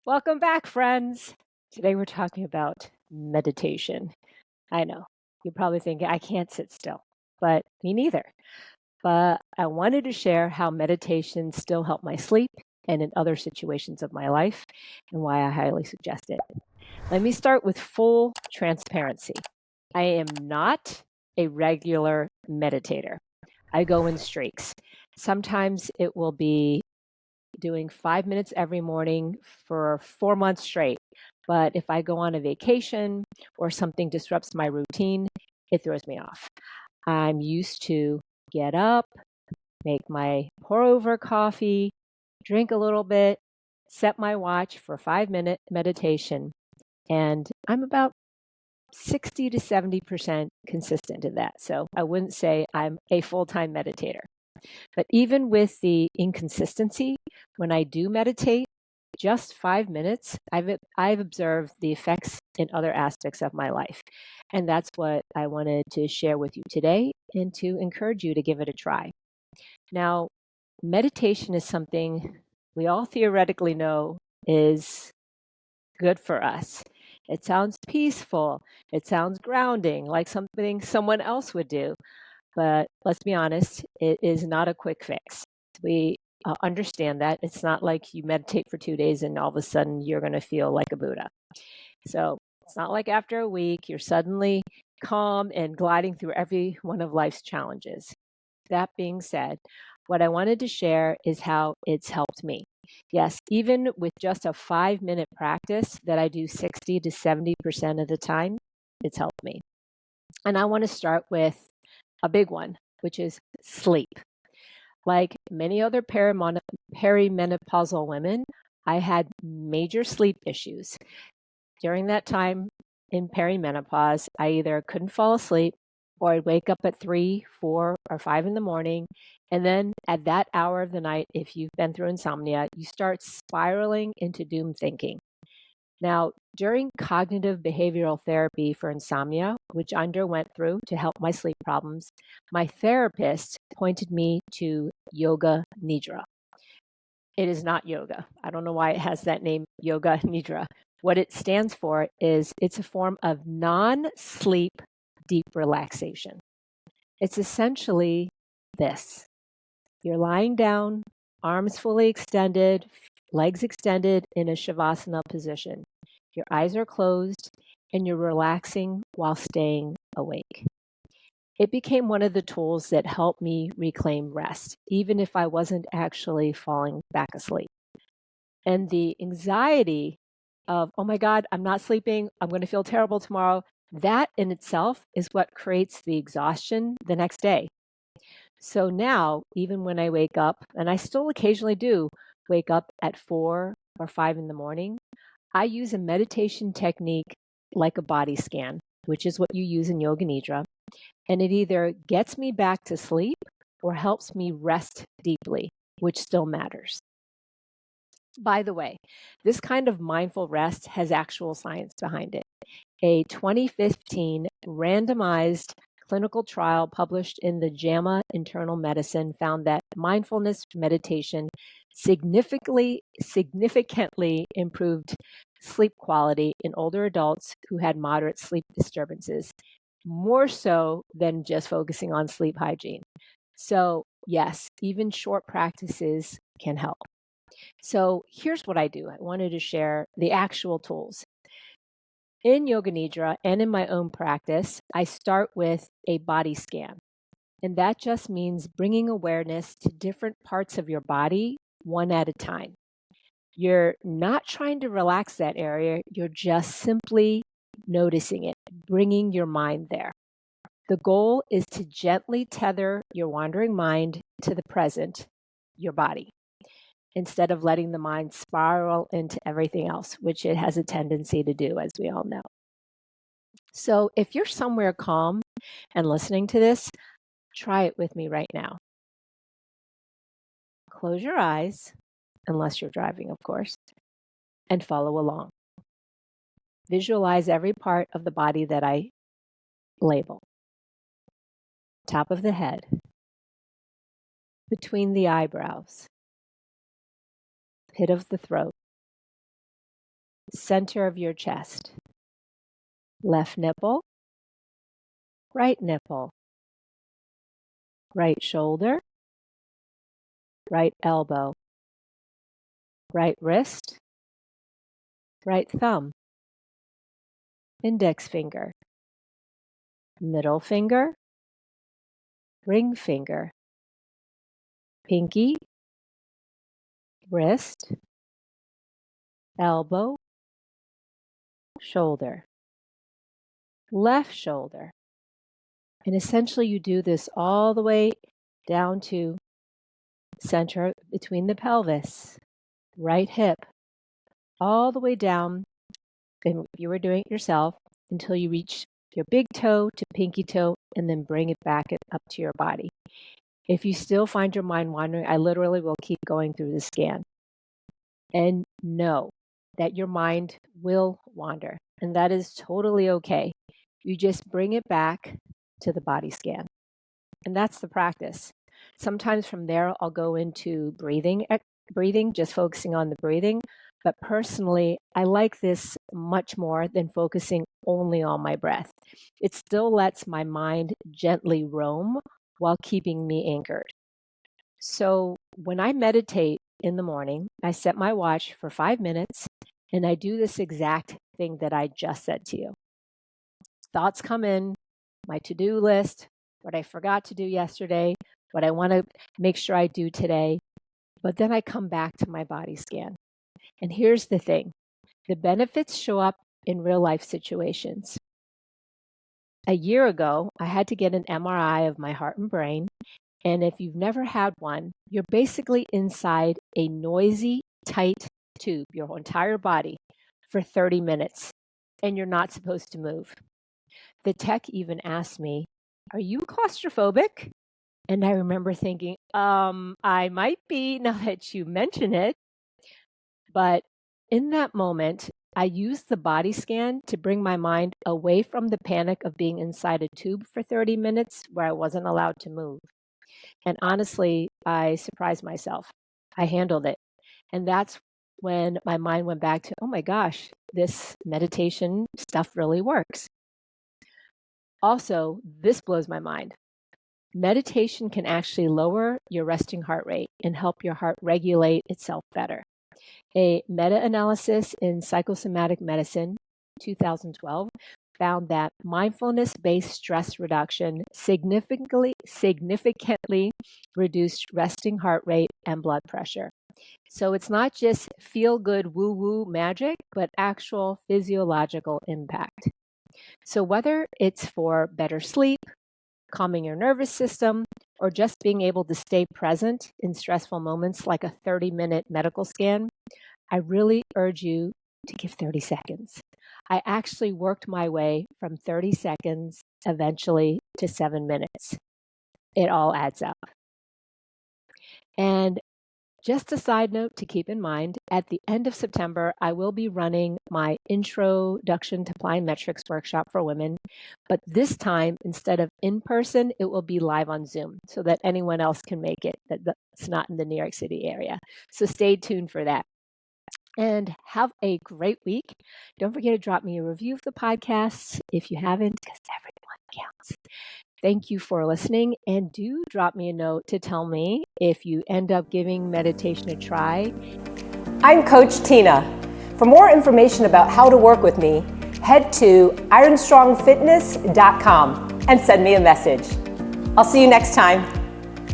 Welcome back, friends. Today we're talking about meditation. I know you're probably thinking, I can't sit still, but me neither. But I wanted to share how meditation still helped my sleep and in other situations of my life, and why I highly suggest it. Let me start with full transparency. I am not a regular meditator. I go in streaks. Sometimes it will be doing 5 minutes every morning for 4 months straight. But if I go on a vacation or something disrupts my routine, it throws me off. I'm used to get up, make my pour over coffee, drink a little bit, set my watch for 5 minute meditation. And I'm about 60 to 70% consistent in that. So I wouldn't say I'm a full time meditator. But even with the inconsistency, when I do meditate, just 5 minutes, I've observed the effects in other aspects of my life. And that's what I wanted to share with you today and to encourage you to give it a try. Now, meditation is something we all theoretically know is good for us. It sounds peaceful. It sounds grounding, like something someone else would do. But let's be honest, it is not a quick fix. We understand that. It's not like you meditate for 2 days and all of a sudden you're going to feel like a Buddha. So it's not like after a week you're suddenly calm and gliding through every one of life's challenges. That being said, what I wanted to share is how it's helped me. Yes, even with just a 5 minute practice that I do 60 to 70% of the time, it's helped me. And I want to start with a big one, which is sleep. Like many other perimenopausal women, I had major sleep issues. During that time in perimenopause, I either couldn't fall asleep or I'd wake up at 3, 4, or 5 in the morning. And then at that hour of the night, if you've been through insomnia, you start spiraling into doom thinking. Now, during cognitive behavioral therapy for insomnia, which I underwent through to help my sleep problems, my therapist pointed me to yoga nidra. It is not yoga. I don't know why it has that name, yoga nidra. What it stands for is it's a form of non sleep deep relaxation. It's essentially this: you're lying down, arms fully extended, legs extended in a shavasana position. Your eyes are closed and you're relaxing while staying awake. It became one of the tools that helped me reclaim rest, even if I wasn't actually falling back asleep. And the anxiety of, oh my God, I'm not sleeping, I'm going to feel terrible tomorrow, that in itself is what creates the exhaustion the next day. So now, even when I wake up, and I still occasionally do wake up at 4 or 5 in the morning, I use a meditation technique like a body scan, which is what you use in Yoga Nidra. And it either gets me back to sleep or helps me rest deeply, which still matters. By the way, this kind of mindful rest has actual science behind it. A 2015 randomized clinical trial published in the JAMA Internal Medicine found that mindfulness meditation significantly improved sleep quality in older adults who had moderate sleep disturbances, more so than just focusing on sleep hygiene. So, yes, even short practices can help. So, here's what I do. I wanted to share the actual tools. In Yoga Nidra and in my own practice, I start with a body scan. And that just means bringing awareness to different parts of your body one at a time. You're not trying to relax that area, you're just simply noticing it, bringing your mind there. The goal is to gently tether your wandering mind to the present, your body, instead of letting the mind spiral into everything else, which it has a tendency to do, as we all know. So if you're somewhere calm and listening to this, try it with me right now. Close your eyes, unless you're driving, of course, and follow along. Visualize every part of the body that I label. Top of the head, between the eyebrows, pit of the throat, center of your chest. Left nipple, right nipple, right shoulder, right elbow, right wrist, right thumb, index finger, middle finger, ring finger, pinky, wrist, elbow, shoulder, left shoulder. And essentially you do this all the way down to center between the pelvis, right hip, all the way down, and if you were doing it yourself, until you reach your big toe to pinky toe, and then bring it back up to your body. If you still find your mind wandering, I literally will keep going through the scan. And know that your mind will wander, and that is totally okay. You just bring it back to the body scan. And that's the practice. Sometimes from there, I'll go into breathing, just focusing on the breathing. But personally, I like this much more than focusing only on my breath. It still lets my mind gently roam while keeping me anchored. So when I meditate in the morning, I set my watch for 5 minutes and I do this exact thing that I just said to you. Thoughts come in, my to-do list, what I forgot to do yesterday, what I want to make sure I do today. But then I come back to my body scan. And here's the thing. The benefits show up in real life situations. A year ago, I had to get an MRI of my heart and brain. And if you've never had one, you're basically inside a noisy, tight tube, your entire body, for 30 minutes. And you're not supposed to move. The tech even asked me, "Are you claustrophobic?" And I remember thinking, I might be now that you mention it. But in that moment, I used the body scan to bring my mind away from the panic of being inside a tube for 30 minutes where I wasn't allowed to move. And honestly, I surprised myself. I handled it. And that's when my mind went back to, oh my gosh, this meditation stuff really works. Also, this blows my mind. Meditation can actually lower your resting heart rate and help your heart regulate itself better. A meta-analysis in Psychosomatic Medicine, 2012, found that mindfulness-based stress reduction significantly reduced resting heart rate and blood pressure. So it's not just feel-good woo-woo magic, but actual physiological impact. So whether it's for better sleep, calming your nervous system, or just being able to stay present in stressful moments like a 30-minute medical scan, I really urge you to give 30 seconds. I actually worked my way from 30 seconds eventually to 7 minutes. It all adds up. And just a side note to keep in mind, at the end of September, I will be running my Introduction to Plyometrics workshop for women. But this time, instead of in person, it will be live on Zoom so that anyone else can make it that's not in the New York City area. So stay tuned for that. And have a great week. Don't forget to drop me a review of the podcast if you haven't, because everyone counts. Thank you for listening, and do drop me a note to tell me if you end up giving meditation a try. I'm Coach Tina. For more information about how to work with me, head to ironstrongfitness.com and send me a message. I'll see you next time.